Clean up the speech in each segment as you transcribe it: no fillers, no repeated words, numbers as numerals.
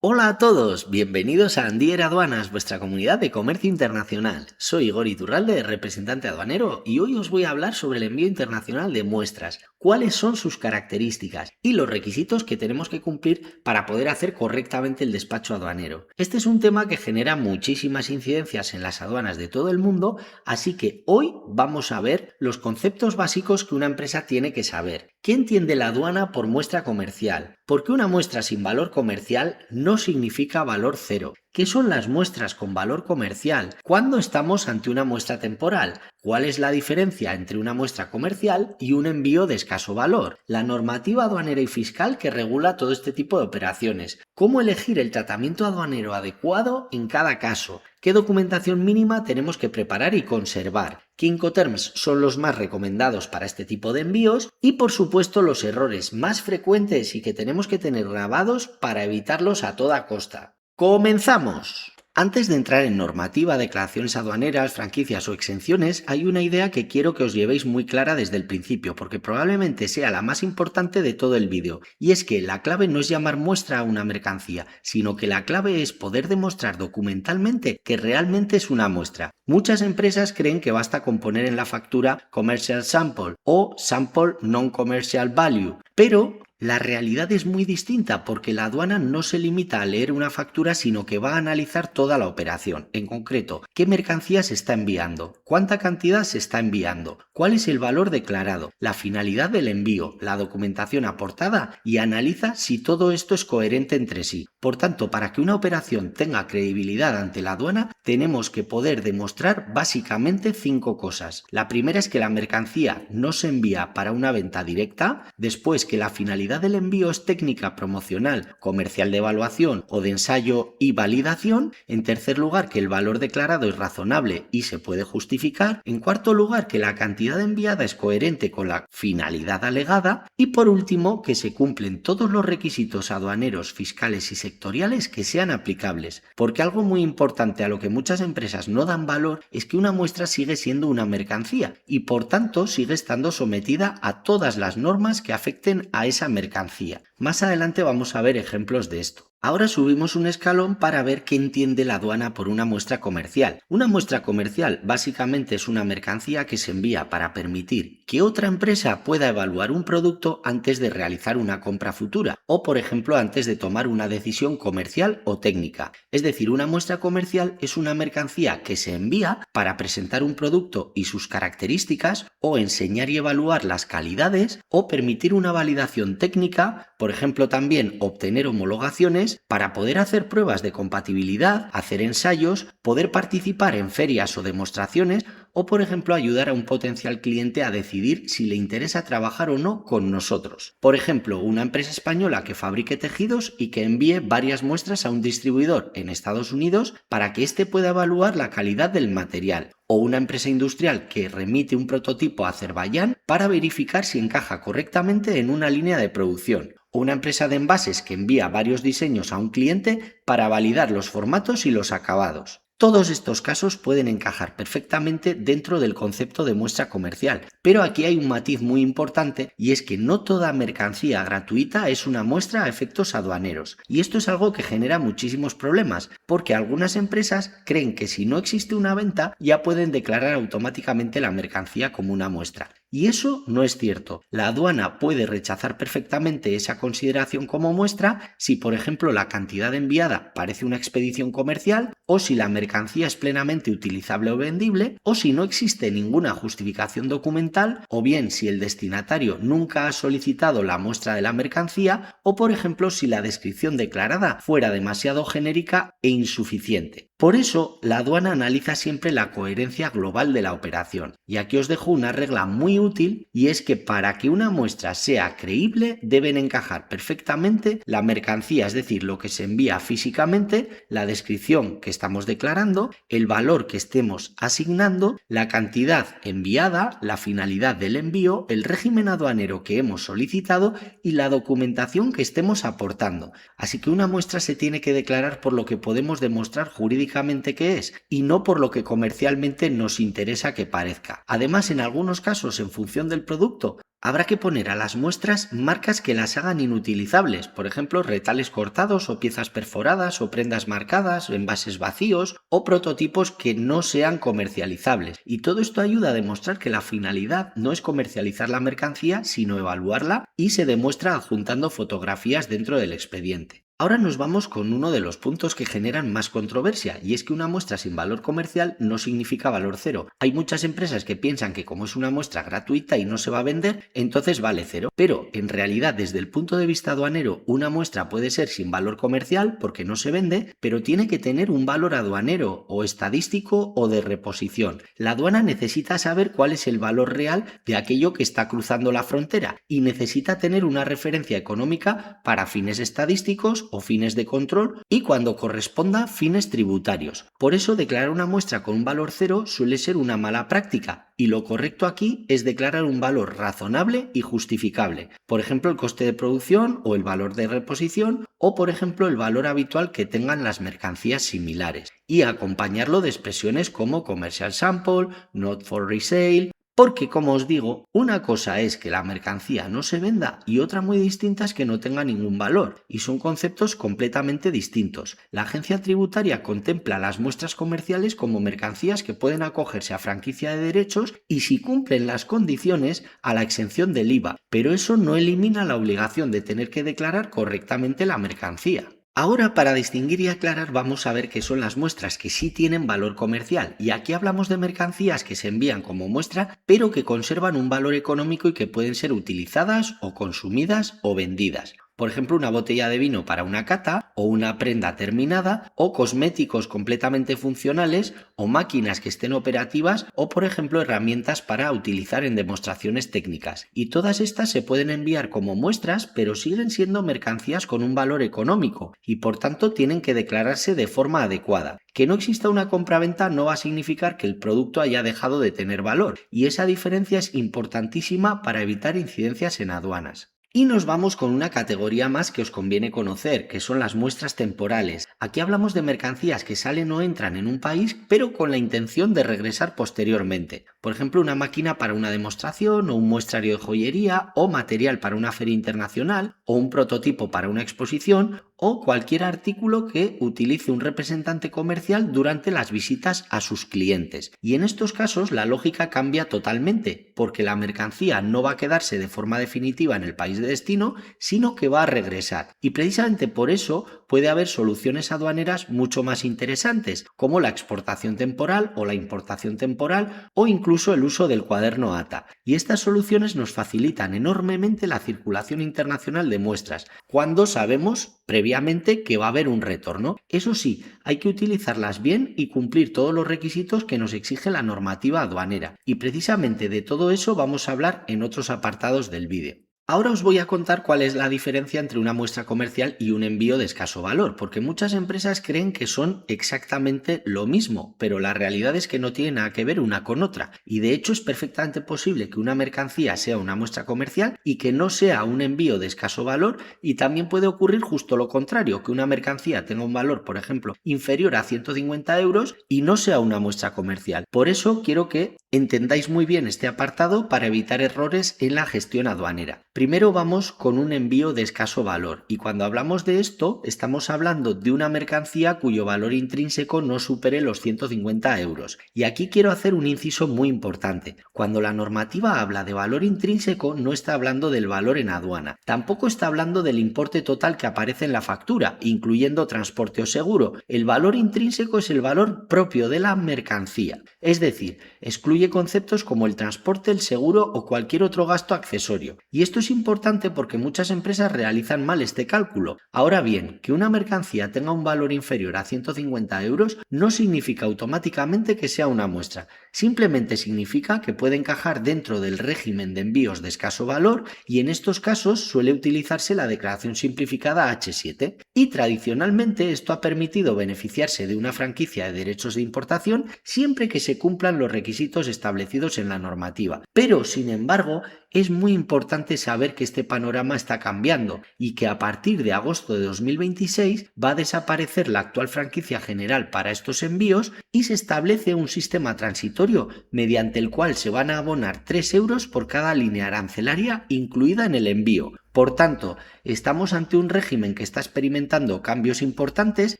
Hola a todos, bienvenidos a Andier Aduanas, vuestra comunidad de comercio internacional. Soy Igor Iturralde, representante aduanero, y hoy os voy a hablar sobre el envío internacional de muestras, cuáles son sus características y los requisitos que tenemos que cumplir para poder hacer correctamente el despacho aduanero. Este es un tema que genera muchísimas incidencias en las aduanas de todo el mundo, así que hoy vamos a ver los conceptos básicos que una empresa tiene que saber. ¿Qué entiende la aduana por muestra comercial? Porque una muestra sin valor comercial no significa valor cero. ¿Qué son las muestras con valor comercial? ¿Cuándo estamos ante una muestra temporal? ¿Cuál es la diferencia entre una muestra comercial y un envío de escaso valor? La normativa aduanera y fiscal que regula todo este tipo de operaciones. ¿Cómo elegir el tratamiento aduanero adecuado en cada caso? ¿Qué documentación mínima tenemos que preparar y conservar? ¿Qué Incoterms son los más recomendados para este tipo de envíos? Y por supuesto los errores más frecuentes y que tenemos que tener grabados para evitarlos a toda costa. ¡Comenzamos! Antes de entrar en normativa, declaraciones aduaneras, franquicias o exenciones, hay una idea que quiero que os llevéis muy clara desde el principio, porque probablemente sea la más importante de todo el vídeo, y es que la clave no es llamar muestra a una mercancía, sino que la clave es poder demostrar documentalmente que realmente es una muestra. Muchas empresas creen que basta con poner en la factura Commercial Sample o Sample Non-Commercial Value, pero la realidad es muy distinta porque la aduana no se limita a leer una factura, sino que va a analizar toda la operación. En concreto, qué mercancía se está enviando, cuánta cantidad se está enviando, cuál es el valor declarado, la finalidad del envío, la documentación aportada y analiza si todo esto es coherente entre sí. Por tanto, para que una operación tenga credibilidad ante la aduana, tenemos que poder demostrar básicamente 5 cosas. La primera es que la mercancía no se envía para una venta directa, después que la finalidad del envío es técnica, promocional, comercial de evaluación o de ensayo y validación. En tercer lugar, que el valor declarado es razonable y se puede justificar. En cuarto lugar, que la cantidad enviada es coherente con la finalidad alegada. Y por último, que se cumplen todos los requisitos aduaneros, fiscales y sectoriales que sean aplicables. Porque algo muy importante a lo que muchas empresas no dan valor es que una muestra sigue siendo una mercancía y por tanto sigue estando sometida a todas las normas que afecten a esa mercancía. Más adelante vamos a ver ejemplos de esto. Ahora subimos un escalón para ver qué entiende la aduana por una muestra comercial. Una muestra comercial básicamente es una mercancía que se envía para permitir que otra empresa pueda evaluar un producto antes de realizar una compra futura o, por ejemplo, antes de tomar una decisión comercial o técnica. Es decir, una muestra comercial es una mercancía que se envía para presentar un producto y sus características o enseñar y evaluar las calidades o permitir una validación técnica, por ejemplo, también obtener homologaciones para poder hacer pruebas de compatibilidad, hacer ensayos, poder participar en ferias o demostraciones o, por ejemplo, ayudar a un potencial cliente a decidir si le interesa trabajar o no con nosotros. Por ejemplo, una empresa española que fabrique tejidos y que envíe varias muestras a un distribuidor en Estados Unidos para que éste pueda evaluar la calidad del material. O una empresa industrial que remite un prototipo a Azerbaiyán para verificar si encaja correctamente en una línea de producción. O una empresa de envases que envía varios diseños a un cliente para validar los formatos y los acabados. Todos estos casos pueden encajar perfectamente dentro del concepto de muestra comercial, pero aquí hay un matiz muy importante y es que no toda mercancía gratuita es una muestra a efectos aduaneros. Y esto es algo que genera muchísimos problemas, porque algunas empresas creen que si no existe una venta ya pueden declarar automáticamente la mercancía como una muestra. Y eso no es cierto. La aduana puede rechazar perfectamente esa consideración como muestra si, por ejemplo, la cantidad enviada parece una expedición comercial, o si la mercancía es plenamente utilizable o vendible, o si no existe ninguna justificación documental, o bien si el destinatario nunca ha solicitado la muestra de la mercancía, o por ejemplo si la descripción declarada fuera demasiado genérica e insuficiente. Por eso, la aduana analiza siempre la coherencia global de la operación. Y aquí os dejo una regla muy útil, y es que para que una muestra sea creíble deben encajar perfectamente la mercancía, es decir, lo que se envía físicamente, la descripción que estamos declarando, el valor que estemos asignando, la cantidad enviada, la finalidad del envío, el régimen aduanero que hemos solicitado y la documentación que estemos aportando. Así que una muestra se tiene que declarar por lo que podemos demostrar jurídicamente que es y no por lo que comercialmente nos interesa que parezca. Además, en algunos casos, en función del producto, Habrá que poner a las muestras marcas que las hagan inutilizables, por ejemplo, retales cortados o piezas perforadas o prendas marcadas, envases vacíos o prototipos que no sean comercializables. Y todo esto ayuda a demostrar que la finalidad no es comercializar la mercancía, sino evaluarla, y se demuestra adjuntando fotografías dentro del expediente. Ahora nos vamos con uno de los puntos que generan más controversia, y es que una muestra sin valor comercial no significa valor cero. Hay muchas empresas que piensan que como es una muestra gratuita y no se va a vender, entonces vale cero. Pero en realidad, desde el punto de vista aduanero, una muestra puede ser sin valor comercial porque no se vende, pero tiene que tener un valor aduanero o estadístico o de reposición. La aduana necesita saber cuál es el valor real de aquello que está cruzando la frontera y necesita tener una referencia económica para fines estadísticos o fines de control, y cuando corresponda, fines tributarios. Por eso declarar una muestra con un valor cero suele ser una mala práctica, y lo correcto aquí es declarar un valor razonable y justificable. Por ejemplo, el coste de producción o el valor de reposición, o por ejemplo el valor habitual que tengan las mercancías similares, y acompañarlo de expresiones como commercial sample, not for resale. Porque, como os digo, una cosa es que la mercancía no se venda y otra muy distinta es que no tenga ningún valor, y son conceptos completamente distintos. La agencia tributaria contempla las muestras comerciales como mercancías que pueden acogerse a franquicia de derechos y, si cumplen las condiciones, a la exención del IVA, pero eso no elimina la obligación de tener que declarar correctamente la mercancía. Ahora, para distinguir y aclarar, vamos a ver qué son las muestras que sí tienen valor comercial, y aquí hablamos de mercancías que se envían como muestra pero que conservan un valor económico y que pueden ser utilizadas o consumidas o vendidas. Por ejemplo, una botella de vino para una cata, o una prenda terminada, o cosméticos completamente funcionales, o máquinas que estén operativas, o por ejemplo herramientas para utilizar en demostraciones técnicas. Y todas estas se pueden enviar como muestras, pero siguen siendo mercancías con un valor económico, y por tanto tienen que declararse de forma adecuada. Que no exista una compraventa no va a significar que el producto haya dejado de tener valor, y esa diferencia es importantísima para evitar incidencias en aduanas. Y nos vamos con una categoría más que os conviene conocer, que son las muestras temporales. Aquí hablamos de mercancías que salen o entran en un país, pero con la intención de regresar posteriormente. Por ejemplo, una máquina para una demostración, o un muestrario de joyería, o material para una feria internacional, o un prototipo para una exposición, o cualquier artículo que utilice un representante comercial durante las visitas a sus clientes. Y en estos casos la lógica cambia totalmente, porque la mercancía no va a quedarse de forma definitiva en el país de destino, sino que va a regresar. Y precisamente por eso puede haber soluciones aduaneras mucho más interesantes, como la exportación temporal o la importación temporal, o incluso el uso del cuaderno ATA. Y estas soluciones nos facilitan enormemente la circulación internacional de muestras, cuando sabemos previamente que va a haber un retorno. Eso sí, hay que utilizarlas bien y cumplir todos los requisitos que nos exige la normativa aduanera. Y precisamente de todo eso vamos a hablar en otros apartados del vídeo. Ahora os voy a contar cuál es la diferencia entre una muestra comercial y un envío de escaso valor, porque muchas empresas creen que son exactamente lo mismo, pero la realidad es que no tiene nada que ver una con otra, y de hecho es perfectamente posible que una mercancía sea una muestra comercial y que no sea un envío de escaso valor, y también puede ocurrir justo lo contrario, que una mercancía tenga un valor, por ejemplo, inferior a 150 euros y no sea una muestra comercial. Por eso quiero que entendáis muy bien este apartado para evitar errores en la gestión aduanera. Primero vamos con un envío de escaso valor, y cuando hablamos de esto estamos hablando de una mercancía cuyo valor intrínseco no supere los 150 euros. Y aquí quiero hacer un inciso muy importante. Cuando la normativa habla de valor intrínseco no está hablando del valor en aduana, tampoco está hablando del importe total que aparece en la factura, incluyendo transporte o seguro. El valor intrínseco es el valor propio de la mercancía, es decir, excluye conceptos como el transporte, el seguro o cualquier otro gasto accesorio. Y esto es importante porque muchas empresas realizan mal este cálculo. Ahora bien, que una mercancía tenga un valor inferior a 150 euros no significa automáticamente que sea una muestra. Simplemente significa que puede encajar dentro del régimen de envíos de escaso valor, y en estos casos suele utilizarse la declaración simplificada H7. Y tradicionalmente esto ha permitido beneficiarse de una franquicia de derechos de importación siempre que se cumplan los requisitos establecidos en la normativa. Pero, sin embargo, Es muy importante saber que este panorama está cambiando y que a partir de agosto de 2026 va a desaparecer la actual franquicia general para estos envíos y se establece un sistema transitorio mediante el cual se van a abonar 3 euros por cada línea arancelaria incluida en el envío. Por tanto, estamos ante un régimen que está experimentando cambios importantes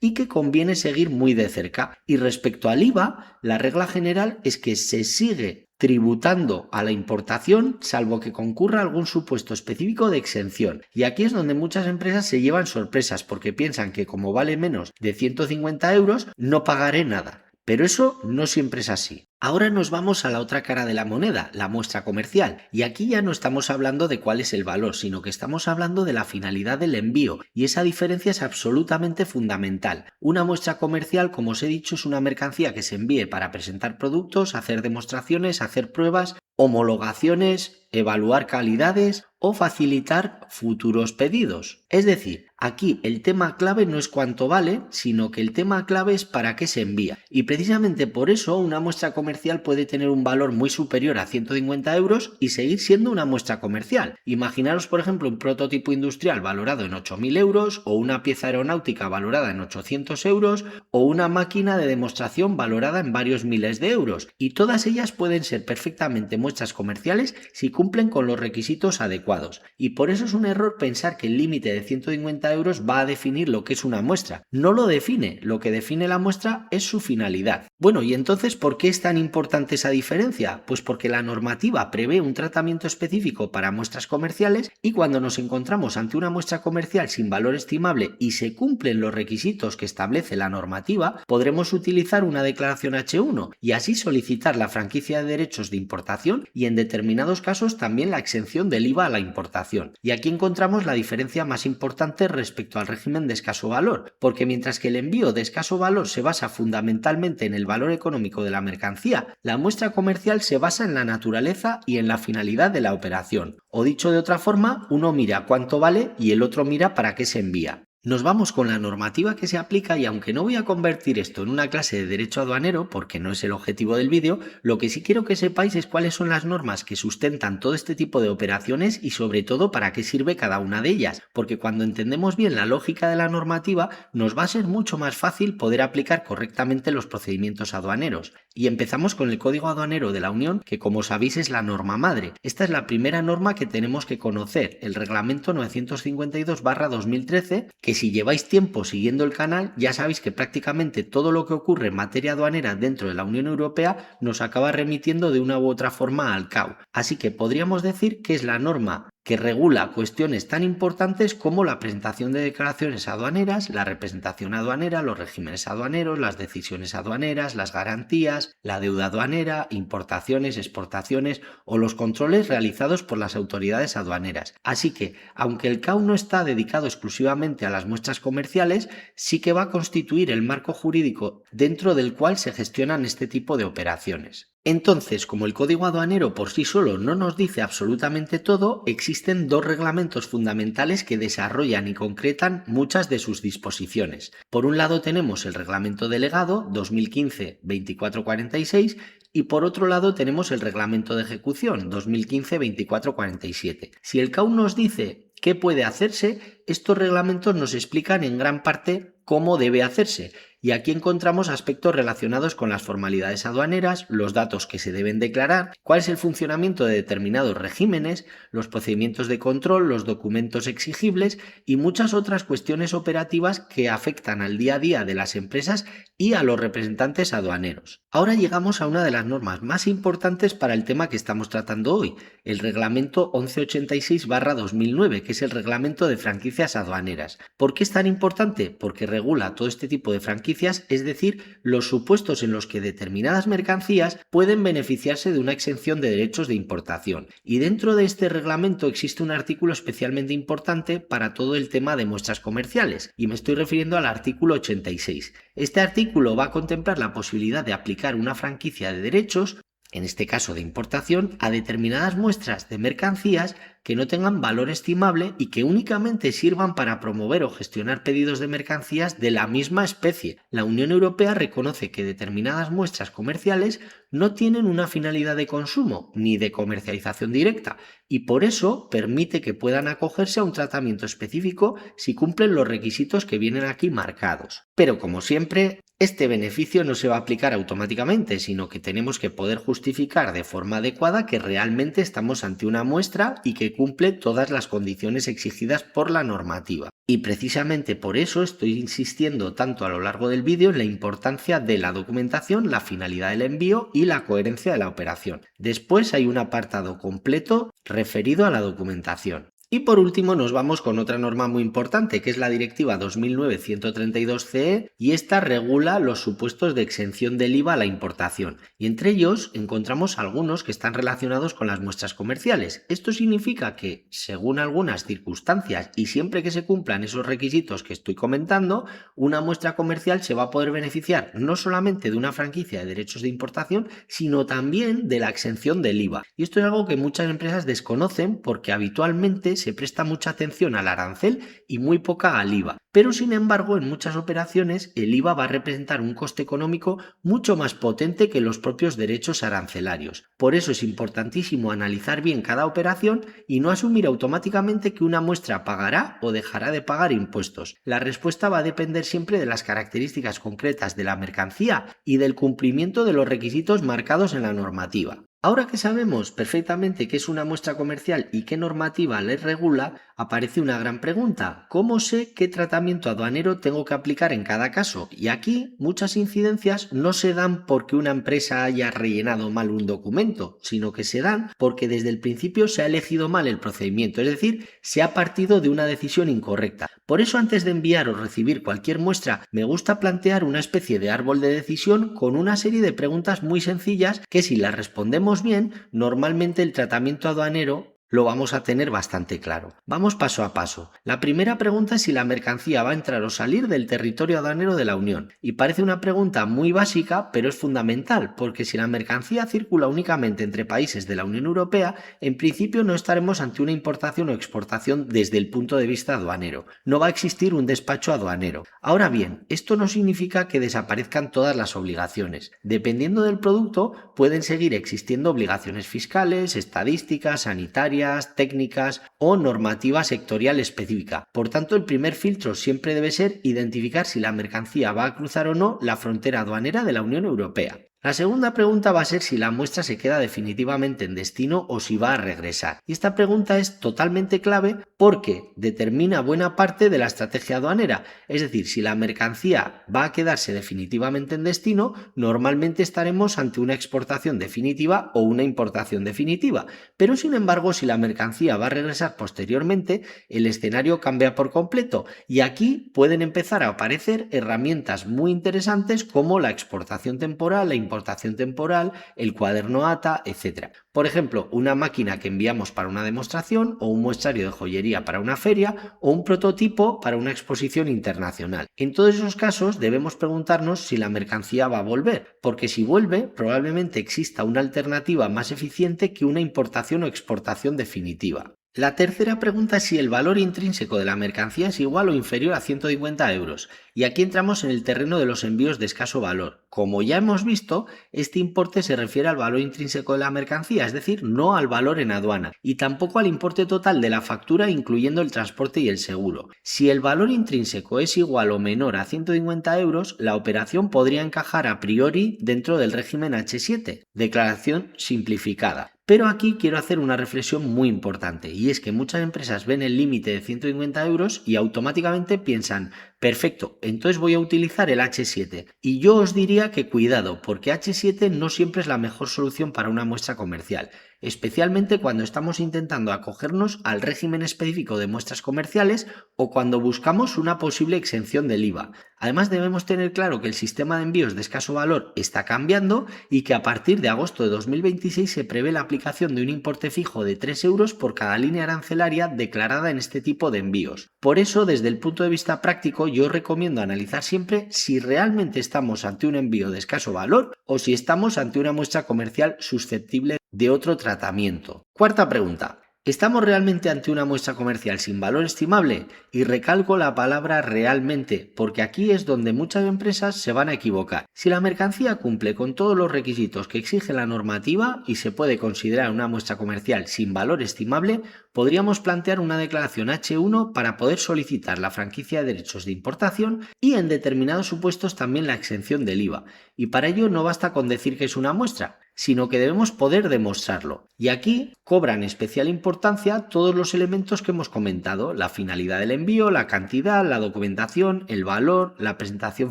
y que conviene seguir muy de cerca. Y respecto al IVA, la regla general es que se sigue tributando a la importación, salvo que concurra algún supuesto específico de exención. Y aquí es donde muchas empresas se llevan sorpresas porque piensan que como vale menos de 150 euros, no pagaré nada. Pero eso no siempre es así. Ahora nos vamos a la otra cara de la moneda, la muestra comercial, y aquí ya no estamos hablando de cuál es el valor, sino que estamos hablando de la finalidad del envío, y esa diferencia es absolutamente fundamental. Una muestra comercial, como os he dicho, es una mercancía que se envíe para presentar productos, hacer demostraciones, hacer pruebas, homologaciones, evaluar calidades o facilitar futuros pedidos. Es decir, aquí el tema clave no es cuánto vale, sino que el tema clave es para qué se envía. Y precisamente por eso una muestra comercial puede tener un valor muy superior a 150 euros y seguir siendo una muestra comercial. Imaginaros, por ejemplo, un prototipo industrial valorado en 8.000 euros o una pieza aeronáutica valorada en 800 euros o una máquina de demostración valorada en varios miles de euros. Y todas ellas pueden ser perfectamente muestras comerciales si cumplen con los requisitos adecuados. Y por eso es un error pensar que el límite de 150 euros va a definir lo que es una muestra. No lo define, lo que define la muestra es su finalidad. Bueno, y entonces, ¿por qué es tan importante esa diferencia? Pues porque la normativa prevé un tratamiento específico para muestras comerciales y cuando nos encontramos ante una muestra comercial sin valor estimable y se cumplen los requisitos que establece la normativa, podremos utilizar una declaración H1 y así solicitar la franquicia de derechos de importación y en determinados casos también la exención del IVA a la importación. Y aquí encontramos la diferencia más importante respecto al régimen de escaso valor, porque mientras que el envío de escaso valor se basa fundamentalmente en el valor económico de la mercancía, la muestra comercial se basa en la naturaleza y en la finalidad de la operación. O dicho de otra forma, uno mira cuánto vale y el otro mira para qué se envía. Nos vamos con la normativa que se aplica y aunque no voy a convertir esto en una clase de derecho aduanero porque no es el objetivo del vídeo, lo que sí quiero que sepáis es cuáles son las normas que sustentan todo este tipo de operaciones y sobre todo para qué sirve cada una de ellas, porque cuando entendemos bien la lógica de la normativa nos va a ser mucho más fácil poder aplicar correctamente los procedimientos aduaneros. Y empezamos con el Código Aduanero de la Unión, que como sabéis es la norma madre. Esta es la primera norma que tenemos que conocer, el Reglamento 952/2013, que si lleváis tiempo siguiendo el canal ya sabéis que prácticamente todo lo que ocurre en materia aduanera dentro de la Unión Europea nos acaba remitiendo de una u otra forma al CAU. Así que podríamos decir que es la norma que regula cuestiones tan importantes como la presentación de declaraciones aduaneras, la representación aduanera, los regímenes aduaneros, las decisiones aduaneras, las garantías, la deuda aduanera, importaciones, exportaciones o los controles realizados por las autoridades aduaneras. Así que, aunque el CAU no está dedicado exclusivamente a las muestras comerciales, sí que va a constituir el marco jurídico dentro del cual se gestionan este tipo de operaciones. Entonces, como el Código Aduanero por sí solo no nos dice absolutamente todo, existen dos reglamentos fundamentales que desarrollan y concretan muchas de sus disposiciones. Por un lado tenemos el Reglamento Delegado 2015-2446 y por otro lado tenemos el Reglamento de Ejecución 2015-2447. Si el CAU nos dice qué puede hacerse, estos reglamentos nos explican en gran parte cómo debe hacerse. Y aquí encontramos aspectos relacionados con las formalidades aduaneras, los datos que se deben declarar, cuál es el funcionamiento de determinados regímenes, los procedimientos de control, los documentos exigibles y muchas otras cuestiones operativas que afectan al día a día de las empresas y a los representantes aduaneros. Ahora llegamos a una de las normas más importantes para el tema que estamos tratando hoy, el Reglamento 1186/2009, que es el Reglamento de Franquicias Aduaneras. ¿Por qué es tan importante? Porque regula todo este tipo de franquicias, es decir, los supuestos en los que determinadas mercancías pueden beneficiarse de una exención de derechos de importación. Y dentro de este reglamento existe un artículo especialmente importante para todo el tema de muestras comerciales, y me estoy refiriendo al artículo 86. Este artículo va a contemplar la posibilidad de aplicar una franquicia de derechos, en este caso de importación, a determinadas muestras de mercancías que no tengan valor estimable y que únicamente sirvan para promover o gestionar pedidos de mercancías de la misma especie. La Unión Europea reconoce que determinadas muestras comerciales no tienen una finalidad de consumo ni de comercialización directa y por eso permite que puedan acogerse a un tratamiento específico si cumplen los requisitos que vienen aquí marcados. Pero como siempre, este beneficio no se va a aplicar automáticamente, sino que tenemos que poder justificar de forma adecuada que realmente estamos ante una muestra y que cumple todas las condiciones exigidas por la normativa. Y precisamente por eso estoy insistiendo tanto a lo largo del vídeo en la importancia de la documentación, la finalidad del envío y la coherencia de la operación. Después hay un apartado completo referido a la documentación. Y por último nos vamos con otra norma muy importante, que es la Directiva 2009/132/CE, y esta regula los supuestos de exención del IVA a la importación. Y entre ellos encontramos algunos que están relacionados con las muestras comerciales. Esto significa que, según algunas circunstancias y siempre que se cumplan esos requisitos que estoy comentando, una muestra comercial se va a poder beneficiar no solamente de una franquicia de derechos de importación, sino también de la exención del IVA. Y esto es algo que muchas empresas desconocen porque habitualmente se presta mucha atención al arancel y muy poca al IVA. Pero sin embargo, en muchas operaciones el IVA va a representar un coste económico mucho más potente que los propios derechos arancelarios. Por eso es importantísimo analizar bien cada operación y no asumir automáticamente que una muestra pagará o dejará de pagar impuestos. La respuesta va a depender siempre de las características concretas de la mercancía y del cumplimiento de los requisitos marcados en la normativa. Ahora que sabemos perfectamente qué es una muestra comercial y qué normativa les regula, aparece una gran pregunta: ¿cómo sé qué tratamiento aduanero tengo que aplicar en cada caso? Y aquí muchas incidencias no se dan porque una empresa haya rellenado mal un documento, sino que se dan porque desde el principio se ha elegido mal el procedimiento, es decir, se ha partido de una decisión incorrecta. Por eso, antes de enviar o recibir cualquier muestra, me gusta plantear una especie de árbol de decisión con una serie de preguntas muy sencillas que, si las respondemos bien, normalmente el tratamiento aduanero lo vamos a tener bastante claro. Vamos paso a paso. La primera pregunta es si la mercancía va a entrar o salir del territorio aduanero de la Unión. Y parece una pregunta muy básica, pero es fundamental, porque si la mercancía circula únicamente entre países de la Unión Europea, en principio no estaremos ante una importación o exportación desde el punto de vista aduanero. No va a existir un despacho aduanero. Ahora bien, esto no significa que desaparezcan todas las obligaciones. Dependiendo del producto, pueden seguir existiendo obligaciones fiscales, estadísticas, sanitarias, técnicas o normativa sectorial específica. Por tanto, el primer filtro siempre debe ser identificar si la mercancía va a cruzar o no la frontera aduanera de la Unión Europea. La segunda pregunta va a ser si la muestra se queda definitivamente en destino o si va a regresar. Y esta pregunta es totalmente clave porque determina buena parte de la estrategia aduanera. Es decir, si la mercancía va a quedarse definitivamente en destino, normalmente estaremos ante una exportación definitiva o una importación definitiva. Pero sin embargo, si la mercancía va a regresar posteriormente, el escenario cambia por completo y aquí pueden empezar a aparecer herramientas muy interesantes como la exportación temporal, la importación temporal, el cuaderno ATA, etc. Por ejemplo, una máquina que enviamos para una demostración o un muestrario de joyería para una feria o un prototipo para una exposición internacional. En todos esos casos debemos preguntarnos si la mercancía va a volver, porque si vuelve probablemente exista una alternativa más eficiente que una importación o exportación definitiva. La tercera pregunta es si el valor intrínseco de la mercancía es igual o inferior a 150 euros. Y aquí entramos en el terreno de los envíos de escaso valor. Como ya hemos visto, este importe se refiere al valor intrínseco de la mercancía, es decir, no al valor en aduana, y tampoco al importe total de la factura incluyendo el transporte y el seguro. Si el valor intrínseco es igual o menor a 150 euros, la operación podría encajar a priori dentro del régimen H7, declaración simplificada. Pero aquí quiero hacer una reflexión muy importante, y es que muchas empresas ven el límite de 150 euros y automáticamente piensan: perfecto, entonces voy a utilizar el H7. Y yo os diría que cuidado, porque H7 no siempre es la mejor solución para una muestra comercial, especialmente cuando estamos intentando acogernos al régimen específico de muestras comerciales o cuando buscamos una posible exención del IVA. Además, debemos tener claro que el sistema de envíos de escaso valor está cambiando y que a partir de agosto de 2026 se prevé la aplicación de un importe fijo de 3 euros por cada línea arancelaria declarada en este tipo de envíos. Por eso, desde el punto de vista práctico, yo recomiendo analizar siempre si realmente estamos ante un envío de escaso valor o si estamos ante una muestra comercial susceptible de otro tratamiento. Cuarta pregunta: ¿Estamos realmente ante una muestra comercial sin valor estimable? Y recalco la palabra realmente, porque aquí es donde muchas empresas se van a equivocar. Si la mercancía cumple con todos los requisitos que exige la normativa y se puede considerar una muestra comercial sin valor estimable, podríamos plantear una declaración H1 para poder solicitar la franquicia de derechos de importación y en determinados supuestos también la exención del IVA. Y para ello no basta con decir que es una muestra, sino que debemos poder demostrarlo. Y aquí cobran especial importancia todos los elementos que hemos comentado: la finalidad del envío, la cantidad, la documentación, el valor, la presentación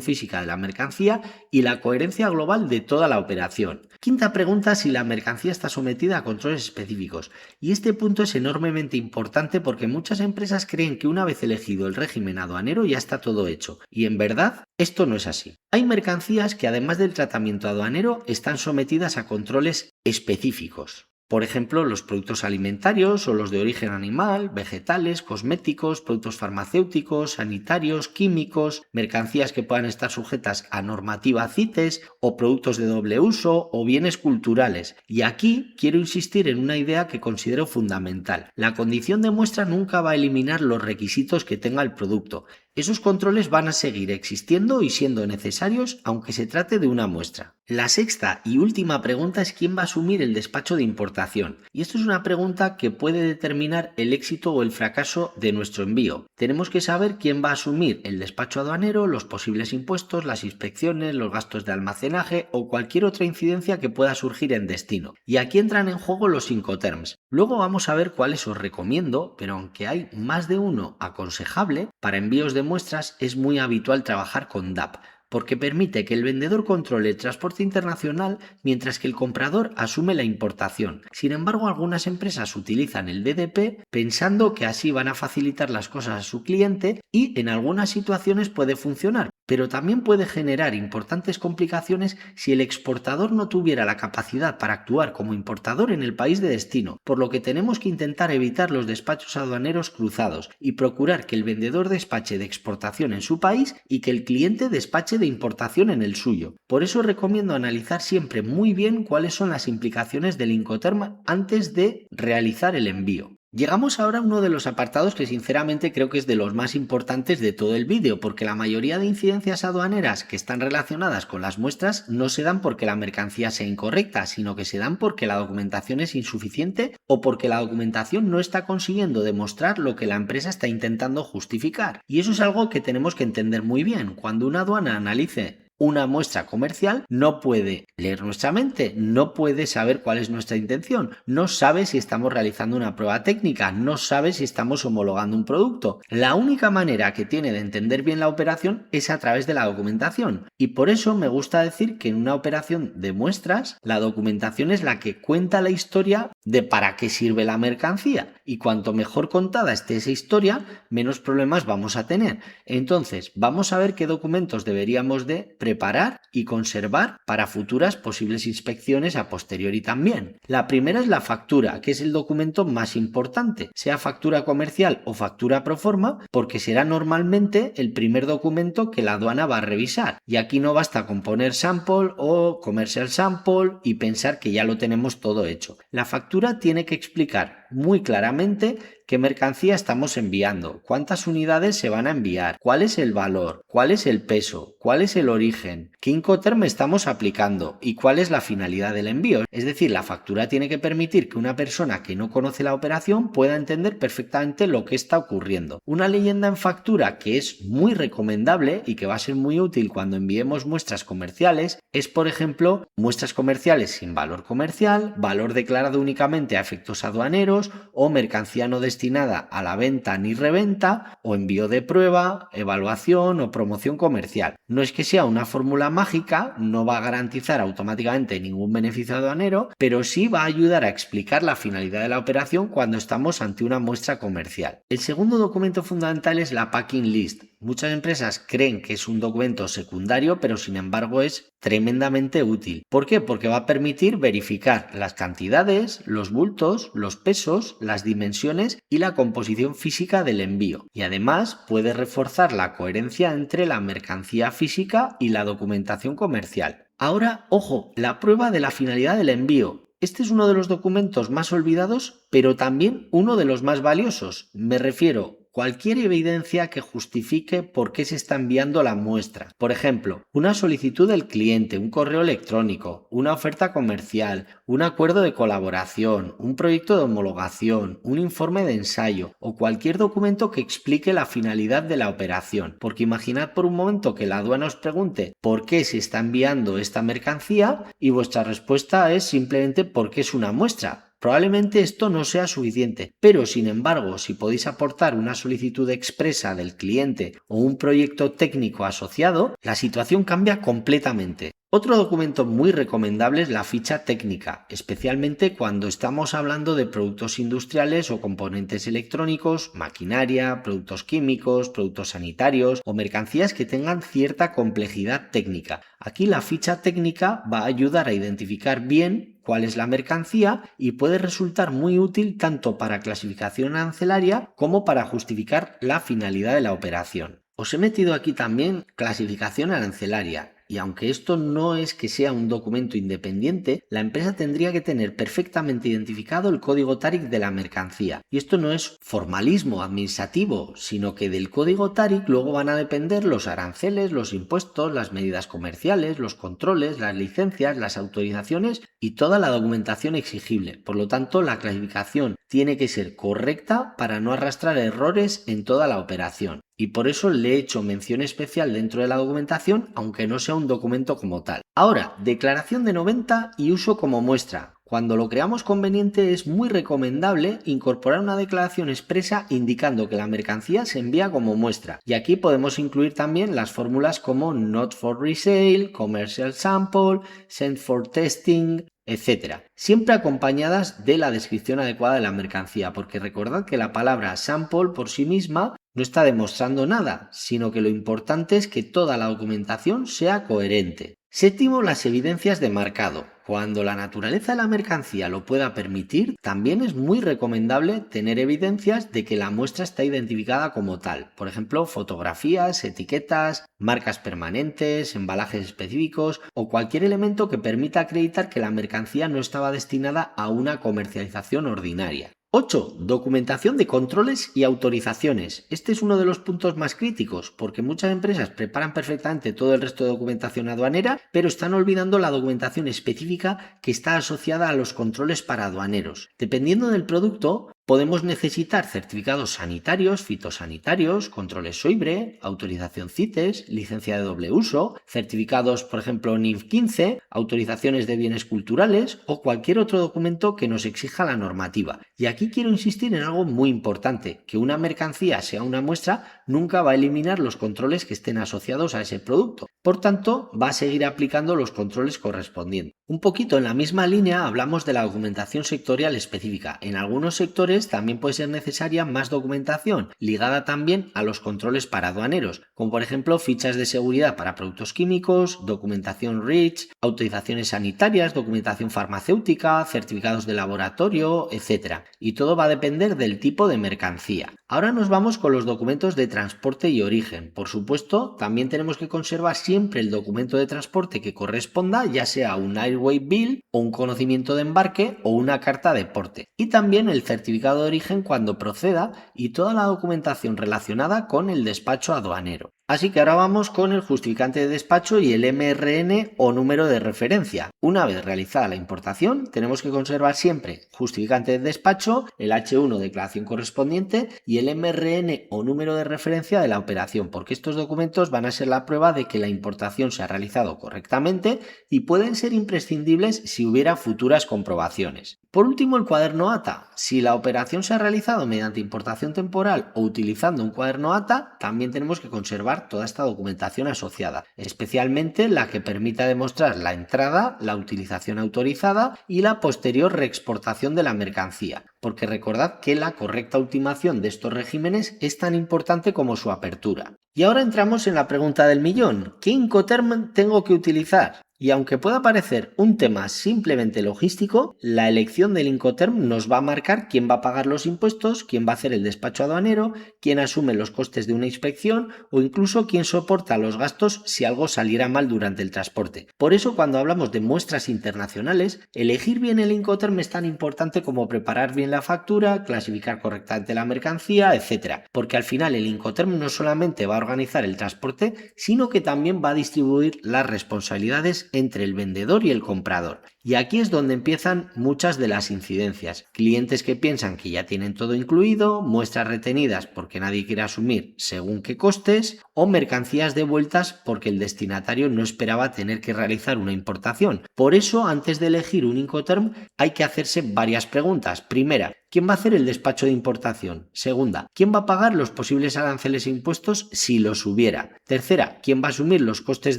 física de la mercancía y la coherencia global de toda la operación. Quinta pregunta: si la mercancía está sometida a controles específicos. Y este punto es enormemente importante porque muchas empresas creen que una vez elegido el régimen aduanero ya está todo hecho. Y en verdad, esto no es así. Hay mercancías que además del tratamiento aduanero están sometidas a controles específicos. Por ejemplo, los productos alimentarios o los de origen animal, vegetales, cosméticos, productos farmacéuticos, sanitarios, químicos, mercancías que puedan estar sujetas a normativa CITES o productos de doble uso o bienes culturales. Y aquí quiero insistir en una idea que considero fundamental. La condición de muestra nunca va a eliminar los requisitos que tenga el producto. Esos controles van a seguir existiendo y siendo necesarios aunque se trate de una muestra. La sexta y última pregunta es: ¿quién va a asumir el despacho de importación? Y esto es una pregunta que puede determinar el éxito o el fracaso de nuestro envío. Tenemos que saber quién va a asumir el despacho aduanero, los posibles impuestos, las inspecciones, los gastos de almacenaje o cualquier otra incidencia que pueda surgir en destino. Y aquí entran en juego los Incoterms. Luego vamos a ver cuáles os recomiendo, pero aunque hay más de uno aconsejable, para envíos de muestras es muy habitual trabajar con DAP, porque permite que el vendedor controle el transporte internacional mientras que el comprador asume la importación. Sin embargo, algunas empresas utilizan el DDP pensando que así van a facilitar las cosas a su cliente y en algunas situaciones puede funcionar, pero también puede generar importantes complicaciones si el exportador no tuviera la capacidad para actuar como importador en el país de destino, por lo que tenemos que intentar evitar los despachos aduaneros cruzados y procurar que el vendedor despache de exportación en su país y que el cliente despache de importación en el suyo. Por eso recomiendo analizar siempre muy bien cuáles son las implicaciones del Incoterm antes de realizar el envío. Llegamos ahora a uno de los apartados que sinceramente creo que es de los más importantes de todo el vídeo, porque la mayoría de incidencias aduaneras que están relacionadas con las muestras no se dan porque la mercancía sea incorrecta, sino que se dan porque la documentación es insuficiente o porque la documentación no está consiguiendo demostrar lo que la empresa está intentando justificar. Y eso es algo que tenemos que entender muy bien. Cuando una aduana analice una muestra comercial, no puede leer nuestra mente, no puede saber cuál es nuestra intención, no sabe si estamos realizando una prueba técnica, no sabe si estamos homologando un producto. La única manera que tiene de entender bien la operación es a través de la documentación, y por eso me gusta decir que en una operación de muestras la documentación es la que cuenta la historia de para qué sirve la mercancía, y cuanto mejor contada esté esa historia, menos problemas vamos a tener. Entonces, vamos a ver qué documentos deberíamos de preparar y conservar para futuras posibles inspecciones a posteriori también. La primera es la factura, que es el documento más importante, sea factura comercial o factura pro forma, porque será normalmente el primer documento que la aduana va a revisar. Y aquí no basta con poner sample o commercial sample y pensar que ya lo tenemos todo hecho. La factura tiene que explicar muy claramente qué mercancía estamos enviando, cuántas unidades se van a enviar, cuál es el valor, cuál es el peso, cuál es el origen, qué Incoterm estamos aplicando y cuál es la finalidad del envío. Es decir, la factura tiene que permitir que una persona que no conoce la operación pueda entender perfectamente lo que está ocurriendo. Una leyenda en factura que es muy recomendable y que va a ser muy útil cuando enviemos muestras comerciales es, por ejemplo, muestras comerciales sin valor comercial, valor declarado únicamente a efectos aduaneros o mercancía no destinada a la venta ni reventa o envío de prueba, evaluación o promoción comercial. No es que sea una fórmula mágica, no va a garantizar automáticamente ningún beneficio aduanero, pero sí va a ayudar a explicar la finalidad de la operación cuando estamos ante una muestra comercial. El segundo documento fundamental es la packing list. Muchas empresas creen que es un documento secundario, pero sin embargo es tremendamente útil. ¿Por qué? Porque va a permitir verificar las cantidades, los bultos, los pesos, las dimensiones y la composición física del envío. Y además puede reforzar la coherencia entre la mercancía física y la documentación comercial. Ahora, ojo, la prueba de la finalidad del envío. Este es uno de los documentos más olvidados, pero también uno de los más valiosos. Me refiero cualquier evidencia que justifique por qué se está enviando la muestra. Por ejemplo, una solicitud del cliente, un correo electrónico, una oferta comercial, un acuerdo de colaboración, un proyecto de homologación, un informe de ensayo o cualquier documento que explique la finalidad de la operación. Porque imaginad por un momento que la aduana os pregunte por qué se está enviando esta mercancía y vuestra respuesta es simplemente porque es una muestra. Probablemente esto no sea suficiente, pero sin embargo, si podéis aportar una solicitud expresa del cliente o un proyecto técnico asociado, la situación cambia completamente. Otro documento muy recomendable es la ficha técnica, especialmente cuando estamos hablando de productos industriales o componentes electrónicos, maquinaria, productos químicos, productos sanitarios o mercancías que tengan cierta complejidad técnica. Aquí la ficha técnica va a ayudar a identificar bien cuál es la mercancía y puede resultar muy útil tanto para clasificación arancelaria como para justificar la finalidad de la operación. Os he metido aquí también clasificación arancelaria. Y aunque esto no es que sea un documento independiente, la empresa tendría que tener perfectamente identificado el código TARIC de la mercancía. Y esto no es formalismo administrativo, sino que del código TARIC luego van a depender los aranceles, los impuestos, las medidas comerciales, los controles, las licencias, las autorizaciones y toda la documentación exigible. Por lo tanto, la clasificación tiene que ser correcta para no arrastrar errores en toda la operación. Y por eso le he hecho mención especial dentro de la documentación, aunque no sea un documento como tal. Ahora, declaración de 90 y uso como muestra. Cuando lo creamos conveniente es muy recomendable incorporar una declaración expresa indicando que la mercancía se envía como muestra. Y aquí podemos incluir también las fórmulas como not for resale, commercial sample, sent for testing, etcétera, siempre acompañadas de la descripción adecuada de la mercancía, porque recordad que la palabra sample por sí misma no está demostrando nada, sino que lo importante es que toda la documentación sea coherente. Séptimo, las evidencias de marcado. Cuando la naturaleza de la mercancía lo pueda permitir, también es muy recomendable tener evidencias de que la muestra está identificada como tal. Por ejemplo, fotografías, etiquetas, marcas permanentes, embalajes específicos o cualquier elemento que permita acreditar que la mercancía no estaba destinada a una comercialización ordinaria. 8. Documentación de controles y autorizaciones. Este es uno de los puntos más críticos porque muchas empresas preparan perfectamente todo el resto de documentación aduanera, pero están olvidando la documentación específica que está asociada a los controles para aduaneros. Dependiendo del producto, podemos necesitar certificados sanitarios, fitosanitarios, controles SOIBRE, autorización CITES, licencia de doble uso, certificados, por ejemplo, NIF 15, autorizaciones de bienes culturales o cualquier otro documento que nos exija la normativa. Y aquí quiero insistir en algo muy importante, que una mercancía sea una muestra nunca va a eliminar los controles que estén asociados a ese producto. Por tanto, va a seguir aplicando los controles correspondientes. Un poquito en la misma línea hablamos de la documentación sectorial específica. En algunos sectores también puede ser necesaria más documentación, ligada también a los controles para aduaneros, como por ejemplo fichas de seguridad para productos químicos, documentación REACH, autorizaciones sanitarias, documentación farmacéutica, certificados de laboratorio, etc. Y todo va a depender del tipo de mercancía. Ahora nos vamos con los documentos de transporte y origen. Por supuesto, también tenemos que conservar siempre el documento de transporte que corresponda, ya sea un Airway Bill o un conocimiento de embarque o una carta de porte. Y también el certificado de origen cuando proceda y toda la documentación relacionada con el despacho aduanero. Así que ahora vamos con el justificante de despacho y el MRN o número de referencia. Una vez realizada la importación, tenemos que conservar siempre justificante de despacho, el H1 declaración correspondiente y el MRN o número de referencia de la operación, porque estos documentos van a ser la prueba de que la importación se ha realizado correctamente y pueden ser imprescindibles si hubiera futuras comprobaciones. Por último, el cuaderno ATA. Si la operación se ha realizado mediante importación temporal o utilizando un cuaderno ATA, también tenemos que conservar toda esta documentación asociada, especialmente la que permita demostrar la entrada, la utilización autorizada y la posterior reexportación de la mercancía, porque recordad que la correcta ultimación de estos regímenes es tan importante como su apertura. Y ahora entramos en la pregunta del millón. ¿Qué Incoterm tengo que utilizar? Y aunque pueda parecer un tema simplemente logístico, la elección del Incoterm nos va a marcar quién va a pagar los impuestos, quién va a hacer el despacho aduanero, quién asume los costes de una inspección o incluso quién soporta los gastos si algo saliera mal durante el transporte. Por eso, cuando hablamos de muestras internacionales, elegir bien el Incoterm es tan importante como preparar bien la factura, clasificar correctamente la mercancía, etc. Porque al final el Incoterm no solamente va a organizar el transporte, sino que también va a distribuir las responsabilidades entre el vendedor y el comprador. Y aquí es donde empiezan muchas de las incidencias. Clientes que piensan que ya tienen todo incluido, muestras retenidas porque nadie quiere asumir según qué costes, o mercancías devueltas porque el destinatario no esperaba tener que realizar una importación. Por eso, antes de elegir un Incoterm, hay que hacerse varias preguntas. Primera, ¿quién va a hacer el despacho de importación? Segunda, ¿quién va a pagar los posibles aranceles e impuestos si los hubiera? Tercera, ¿quién va a asumir los costes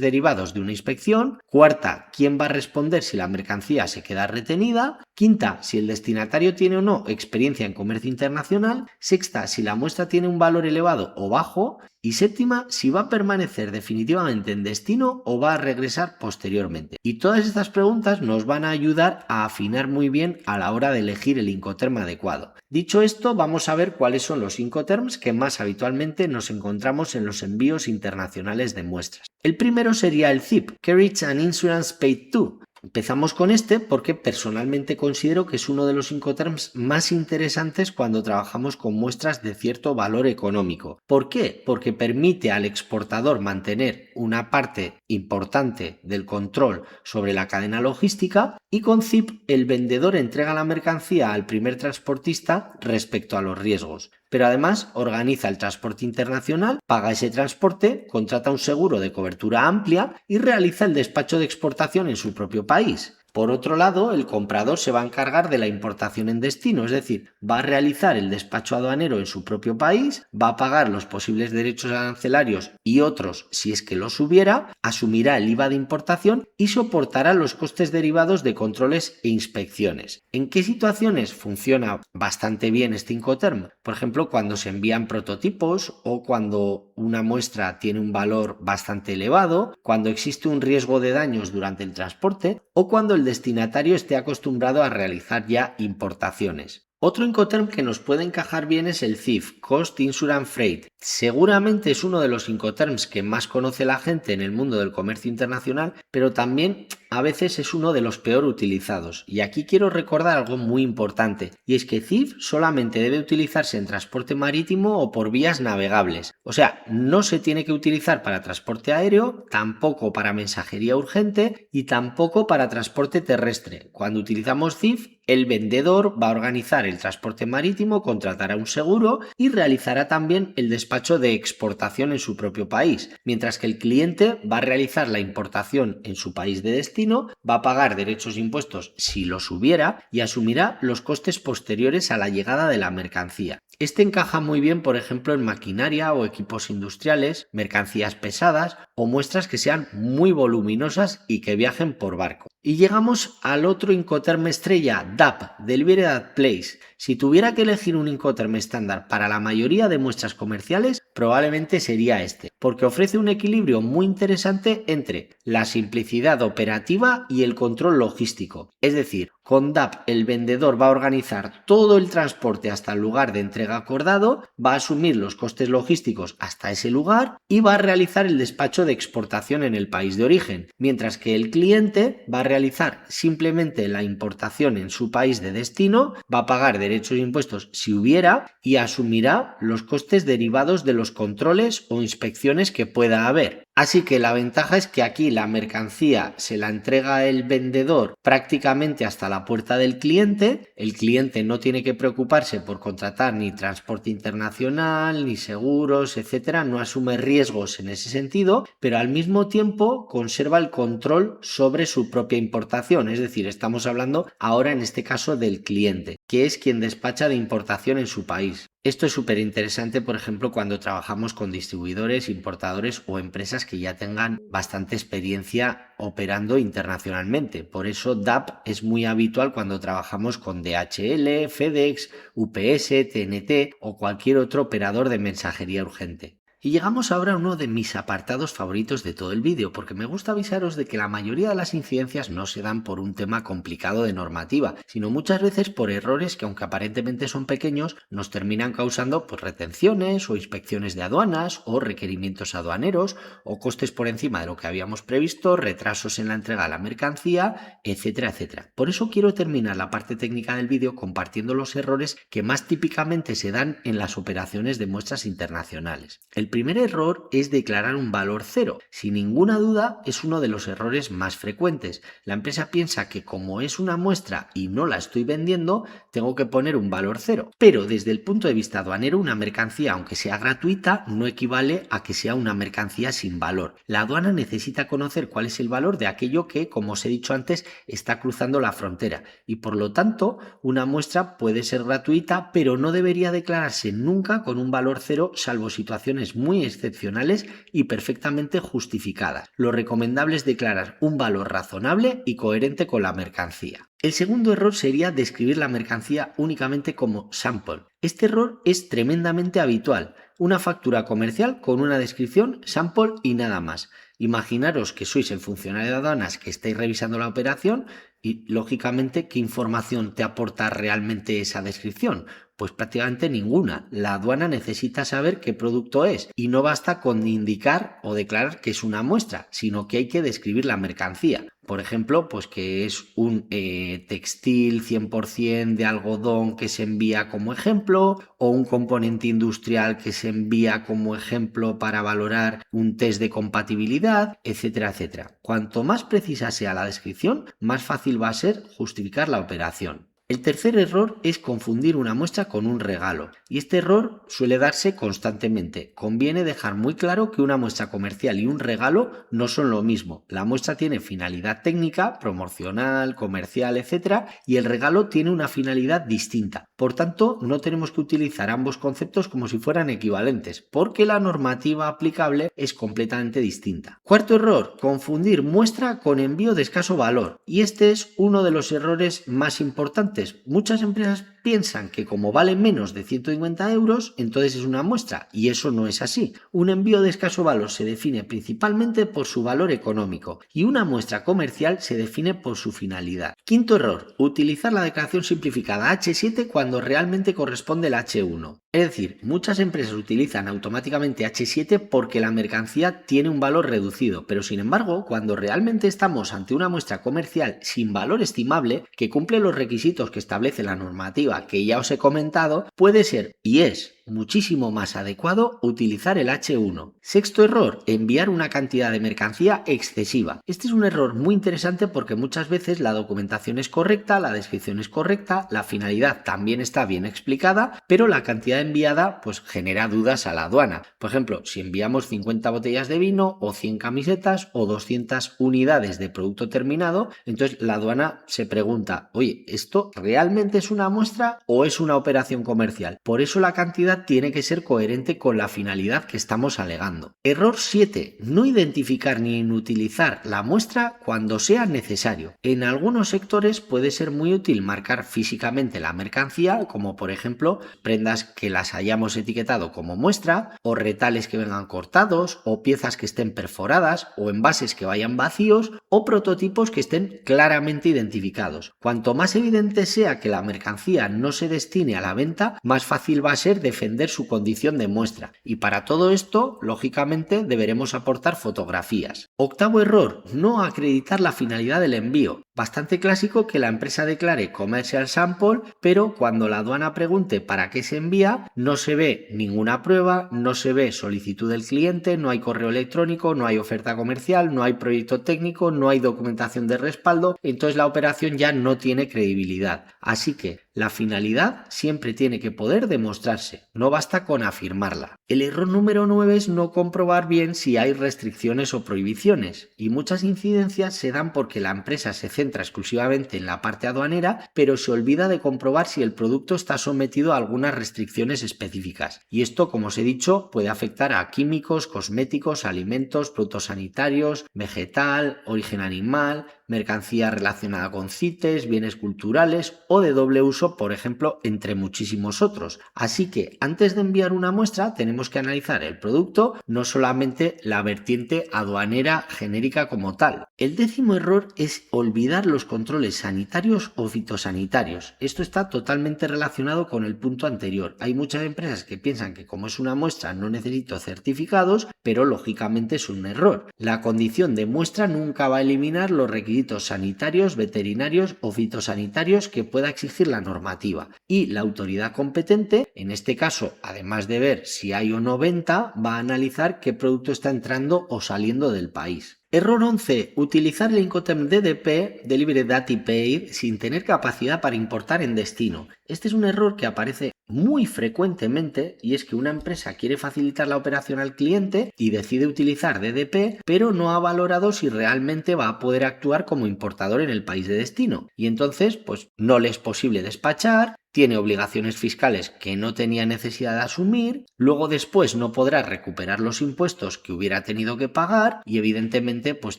derivados de una inspección? Cuarta, ¿quién va a responder si la mercancía se queda retenida? Quinta, si el destinatario tiene o no experiencia en comercio internacional. Sexta, si la muestra tiene un valor elevado o bajo. Y séptima, si va a permanecer definitivamente en destino o va a regresar posteriormente. Y todas estas preguntas nos van a ayudar a afinar muy bien a la hora de elegir el Incoterm adecuado. Dicho esto, vamos a ver cuáles son los Incoterms que más habitualmente nos encontramos en los envíos internacionales de muestras. El primero sería el CIP, Carriage and Insurance Paid To. Empezamos con este porque personalmente considero que es uno de los Incoterms más interesantes cuando trabajamos con muestras de cierto valor económico. ¿Por qué? Porque permite al exportador mantener una parte importante del control sobre la cadena logística y con CIP el vendedor entrega la mercancía al primer transportista respecto a los riesgos. Pero además organiza el transporte internacional, paga ese transporte, contrata un seguro de cobertura amplia y realiza el despacho de exportación en su propio país. Por otro lado, el comprador se va a encargar de la importación en destino, es decir, va a realizar el despacho aduanero en su propio país, va a pagar los posibles derechos arancelarios y otros si es que los hubiera, asumirá el IVA de importación y soportará los costes derivados de controles e inspecciones. ¿En qué situaciones funciona bastante bien este Incoterm? Por ejemplo, cuando se envían prototipos o cuando una muestra tiene un valor bastante elevado, cuando existe un riesgo de daños durante el transporte o cuando el destinatario esté acostumbrado a realizar ya importaciones. Otro Incoterm que nos puede encajar bien es el CIF, Cost Insurance Freight. Seguramente es uno de los Incoterms que más conoce la gente en el mundo del comercio internacional, pero también a veces es uno de los peor utilizados. Y aquí quiero recordar algo muy importante, y es que CIF solamente debe utilizarse en transporte marítimo o por vías navegables. O sea, no se tiene que utilizar para transporte aéreo, tampoco para mensajería urgente y tampoco para transporte terrestre. Cuando utilizamos CIF, el vendedor va a organizar el transporte marítimo, contratará un seguro y realizará también el despacho de exportación en su propio país, mientras que el cliente va a realizar la importación en su país de destino, va a pagar derechos e impuestos si los hubiera y asumirá los costes posteriores a la llegada de la mercancía. Este encaja muy bien, por ejemplo, en maquinaria o equipos industriales, mercancías pesadas o muestras que sean muy voluminosas y que viajen por barco. Y llegamos al otro Incoterm estrella, DAP, Delivery at Place. Si tuviera que elegir un Incoterm estándar para la mayoría de muestras comerciales, probablemente sería este, porque ofrece un equilibrio muy interesante entre la simplicidad operativa y el control logístico. Es decir, con DAP el vendedor va a organizar todo el transporte hasta el lugar de entrega acordado, va a asumir los costes logísticos hasta ese lugar y va a realizar el despacho de exportación en el país de origen, mientras que el cliente va a realizar simplemente la importación en su país de destino, va a pagar derechos e impuestos si hubiera y asumirá los costes derivados de los controles o inspecciones que pueda haber. Así que la ventaja es que aquí la mercancía se la entrega el vendedor prácticamente hasta la puerta del cliente. El cliente no tiene que preocuparse por contratar ni transporte internacional, ni seguros, etcétera. No asume riesgos en ese sentido, pero al mismo tiempo conserva el control sobre su propia importación. Es decir, estamos hablando ahora en este caso del cliente, que es quien despacha de importación en su país. Esto es súper interesante, por ejemplo, cuando trabajamos con distribuidores, importadores o empresas que ya tengan bastante experiencia operando internacionalmente. Por eso DAP es muy habitual cuando trabajamos con DHL, FedEx, UPS, TNT o cualquier otro operador de mensajería urgente. Y llegamos ahora a uno de mis apartados favoritos de todo el vídeo, porque me gusta avisaros de que la mayoría de las incidencias no se dan por un tema complicado de normativa, sino muchas veces por errores que, aunque aparentemente son pequeños, nos terminan causando pues retenciones o inspecciones de aduanas o requerimientos aduaneros o costes por encima de lo que habíamos previsto, retrasos en la entrega de la mercancía, etcétera, etcétera. Por eso quiero terminar la parte técnica del vídeo compartiendo los errores que más típicamente se dan en las operaciones de muestras internacionales. El primer error es declarar un valor cero. Sin ninguna duda es uno de los errores más frecuentes. La empresa piensa que como es una muestra y no la estoy vendiendo, tengo que poner un valor cero. Pero desde el punto de vista aduanero, una mercancía, aunque sea gratuita, no equivale a que sea una mercancía sin valor. La aduana necesita conocer cuál es el valor de aquello que, como os he dicho antes, está cruzando la frontera y por lo tanto una muestra puede ser gratuita, pero no debería declararse nunca con un valor cero, salvo situaciones muy excepcionales y perfectamente justificadas. Lo recomendable es declarar un valor razonable y coherente con la mercancía. El segundo error sería describir la mercancía únicamente como sample. Este error es tremendamente habitual. Una factura comercial con una descripción sample y nada más. Imaginaros que sois el funcionario de aduanas que estáis revisando la operación y, lógicamente, ¿qué información te aporta realmente esa descripción? Pues prácticamente ninguna. La aduana necesita saber qué producto es y no basta con indicar o declarar que es una muestra, sino que hay que describir la mercancía. Por ejemplo, pues que es un textil 100% de algodón que se envía como ejemplo o un componente industrial que se envía como ejemplo para valorar un test de compatibilidad, etcétera, etcétera. Cuanto más precisa sea la descripción, más fácil va a ser justificar la operación. El tercer error es confundir una muestra con un regalo, y este error suele darse constantemente. Conviene dejar muy claro que una muestra comercial y un regalo no son lo mismo. La muestra tiene finalidad técnica, promocional, comercial, etc., y el regalo tiene una finalidad distinta. Por tanto, no tenemos que utilizar ambos conceptos como si fueran equivalentes, porque la normativa aplicable es completamente distinta. Cuarto error, confundir muestra con envío de escaso valor, y este es uno de los errores más importantes. Muchas empresas piensan que como vale menos de 150 euros, entonces es una muestra, y eso no es así. Un envío de escaso valor se define principalmente por su valor económico, y una muestra comercial se define por su finalidad. Quinto error, utilizar la declaración simplificada H7 cuando realmente corresponde el H1. Es decir, muchas empresas utilizan automáticamente H7 porque la mercancía tiene un valor reducido, pero sin embargo, cuando realmente estamos ante una muestra comercial sin valor estimable, que cumple los requisitos que establece la normativa que ya os he comentado, puede ser y es muchísimo más adecuado utilizar el H1. Sexto error, enviar una cantidad de mercancía excesiva. Este es un error muy interesante porque muchas veces la documentación es correcta, la descripción es correcta, la finalidad también está bien explicada, pero la cantidad enviada pues genera dudas a la aduana. Por ejemplo, si enviamos 50 botellas de vino o 100 camisetas o 200 unidades de producto terminado, entonces la aduana se pregunta, oye, ¿esto realmente es una muestra o es una operación comercial? Por eso la cantidad tiene que ser coherente con la finalidad que estamos alegando. Error 7. No identificar ni inutilizar la muestra cuando sea necesario. En algunos sectores puede ser muy útil marcar físicamente la mercancía, como por ejemplo prendas que las hayamos etiquetado como muestra, o retales que vengan cortados, o piezas que estén perforadas, o envases que vayan vacíos, o prototipos que estén claramente identificados. Cuanto más evidente sea que la mercancía no se destine a la venta, más fácil va a ser defender su condición de muestra, y para todo esto, lógicamente, deberemos aportar fotografías. Octavo error, no acreditar la finalidad del envío. Bastante clásico que la empresa declare commercial sample, pero cuando la aduana pregunte para qué se envía, no se ve ninguna prueba, no se ve solicitud del cliente, no hay correo electrónico, no hay oferta comercial, no hay proyecto técnico, no hay documentación de respaldo, entonces la operación ya no tiene credibilidad. Así que la finalidad siempre tiene que poder demostrarse, no basta con afirmarla. El error número 9 es no comprobar bien si hay restricciones o prohibiciones, y muchas incidencias se dan porque la empresa se centra exclusivamente en la parte aduanera, pero se olvida de comprobar si el producto está sometido a algunas restricciones específicas. Y esto, como os he dicho, puede afectar a químicos, cosméticos, alimentos, productos sanitarios, vegetal, origen animal, mercancía relacionada con CITES, bienes culturales o de doble uso, por ejemplo, entre muchísimos otros. Así que antes de enviar una muestra tenemos que analizar el producto, no solamente la vertiente aduanera genérica como tal. El décimo error es olvidar los controles sanitarios o fitosanitarios. Esto está totalmente relacionado con el punto anterior. Hay muchas empresas que piensan que como es una muestra no necesito certificados, pero lógicamente es un error. La condición de muestra nunca va a eliminar los requisitos sanitarios, veterinarios o fitosanitarios que pueda exigir la normativa. Y la autoridad competente, en este caso, además de ver si hay o no venta, va a analizar qué producto está entrando o saliendo del país. Error 11. Utilizar el Incoterm DDP, Delivery Date Paid, sin tener capacidad para importar en destino. Este es un error que aparece muy frecuentemente y es que una empresa quiere facilitar la operación al cliente y decide utilizar DDP, pero no ha valorado si realmente va a poder actuar como importador en el país de destino. Y entonces, pues no le es posible despachar, tiene obligaciones fiscales que no tenía necesidad de asumir, luego después no podrá recuperar los impuestos que hubiera tenido que pagar y evidentemente pues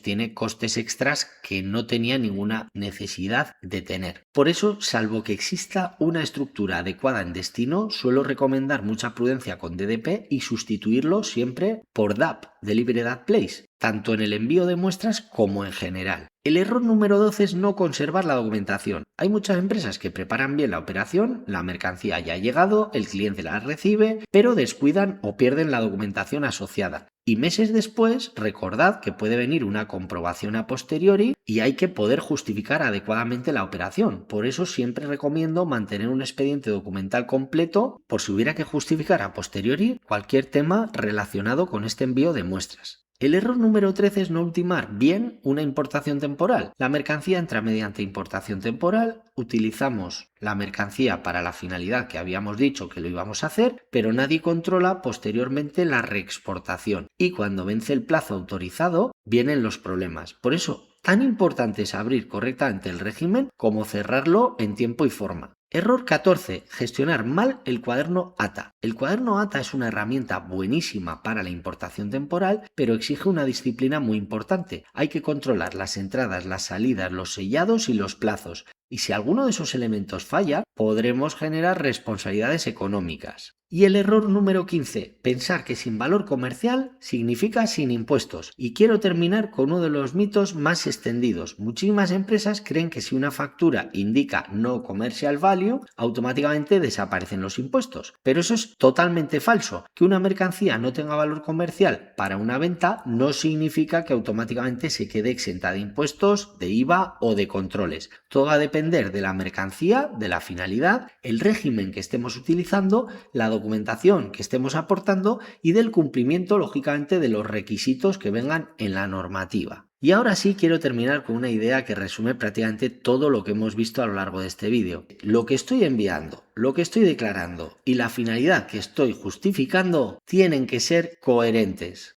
tiene costes extras que no tenía ninguna necesidad de tener. Por eso, salvo que exista una estructura adecuada en destino, suelo recomendar mucha prudencia con DDP y sustituirlo siempre por DAP, Delivery Date Place, tanto en el envío de muestras como en general. El error número 12 es no conservar la documentación. Hay muchas empresas que preparan bien la operación, la mercancía ya ha llegado, el cliente la recibe, pero descuidan o pierden la documentación asociada. Y meses después, recordad que puede venir una comprobación a posteriori y hay que poder justificar adecuadamente la operación. Por eso siempre recomiendo mantener un expediente documental completo por si hubiera que justificar a posteriori cualquier tema relacionado con este envío de muestras. El error número 13 es no ultimar bien una importación temporal. La mercancía entra mediante importación temporal, utilizamos la mercancía para la finalidad que habíamos dicho que lo íbamos a hacer, pero nadie controla posteriormente la reexportación. Y cuando vence el plazo autorizado, vienen los problemas. Por eso, tan importante es abrir correctamente el régimen como cerrarlo en tiempo y forma. Error 14. Gestionar mal el cuaderno ATA. El cuaderno ATA es una herramienta buenísima para la importación temporal, pero exige una disciplina muy importante. Hay que controlar las entradas, las salidas, los sellados y los plazos. Y si alguno de esos elementos falla, podremos generar responsabilidades económicas. Y el error número 15, pensar que sin valor comercial significa sin impuestos. Y quiero terminar con uno de los mitos más extendidos. Muchísimas empresas creen que si una factura indica no commercial value, automáticamente desaparecen los impuestos. Pero eso es totalmente falso. Que una mercancía no tenga valor comercial para una venta no significa que automáticamente se quede exenta de impuestos, de IVA o de controles. Todo va a depender de la mercancía, de la finalidad, el régimen que estemos utilizando, la documentación que estemos aportando y del cumplimiento, lógicamente, de los requisitos que vengan en la normativa. Y ahora sí quiero terminar con una idea que resume prácticamente todo lo que hemos visto a lo largo de este vídeo. Lo que estoy enviando, lo que estoy declarando y la finalidad que estoy justificando tienen que ser coherentes.